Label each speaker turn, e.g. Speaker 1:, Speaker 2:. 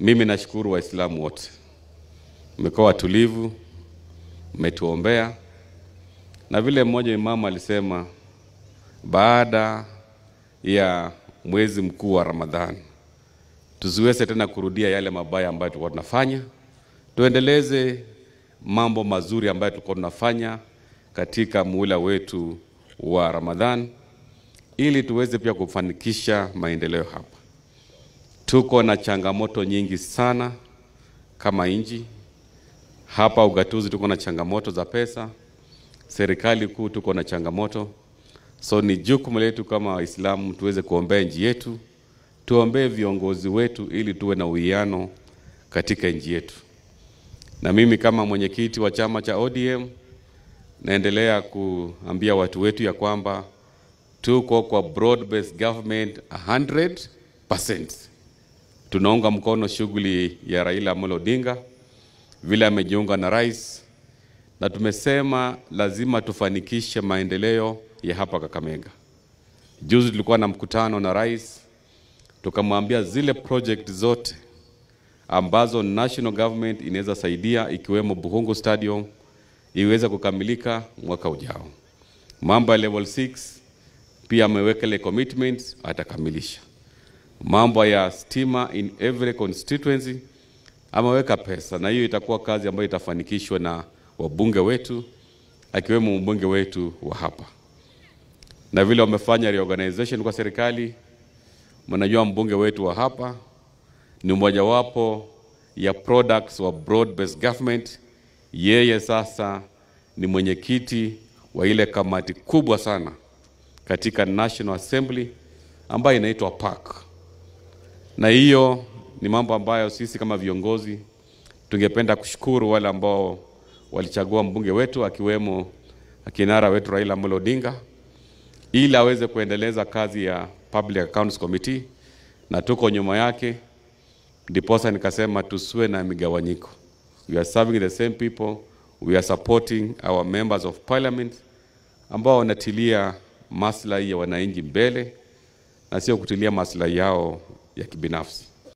Speaker 1: Mimi nashukuru Waislamu wote. Mmekuwa tulivu, mmetuombea. Na vile mmoja imamu alisema, baada ya mwezi mkuu wa Ramadhani, tusiweze tena kurudia yale mabaya ambayo tulikuwa tunafanya. Tuendeleze mambo mazuri ambayo tulikuwa tunafanya katika muhula wetu wa Ramadhani, ili tuweze pia kufanikisha maendeleo hapa. Tuko na changamoto nyingi sana kama nchi. Hapa ugatuzi tuko na changamoto za pesa. Serikali kuu tuko na changamoto. So ni jukumu letu kama Waislamu tuweze kuombea nchi yetu, tuombee viongozi wetu ili tuwe na uwiano katika nchi yetu. Na mimi kama mwenyekiti wa chama cha ODM naendelea kuambia watu wetu ya kwamba tuko kwa broad based government 100%. Tunaunga mkono shughuli ya Raila Amolo Odinga vile amejiunga na rais, na tumesema lazima tufanikishe maendeleo ya hapa Kakamega. Juzi tulikuwa na mkutano na rais, tukamwambia zile project zote ambazo national government inaweza saidia, ikiwemo Buhungu Stadium, iweze kukamilika mwaka ujao. Mambo ya level 6 pia ameweka ile commitment, atakamilisha. Mambo ya stima in every constituency ameweka pesa, na hiyo itakuwa kazi ambayo itafanikishwa na wabunge wetu, akiwemo mbunge wetu wa hapa. Na vile wamefanya reorganization kwa serikali, mnajua mbunge wetu wa hapa ni mmoja wapo ya products wa broad based government. Yeye sasa ni mwenyekiti wa ile kamati kubwa sana katika National Assembly ambayo inaitwa PAC. Na hiyo ni mambo ambayo sisi kama viongozi tungependa kushukuru wale ambao walichagua mbunge wetu, akiwemo kinara wetu Raila Amolo Odinga, ili aweze kuendeleza kazi ya Public Accounts Committee, na tuko nyuma yake. Ndiposa nikasema tusiwe na migawanyiko. We are serving the same people. We are supporting our members of parliament ambao wanatilia maslahi ya wananchi mbele na sio kutilia maslahi yao ya kibinafsi.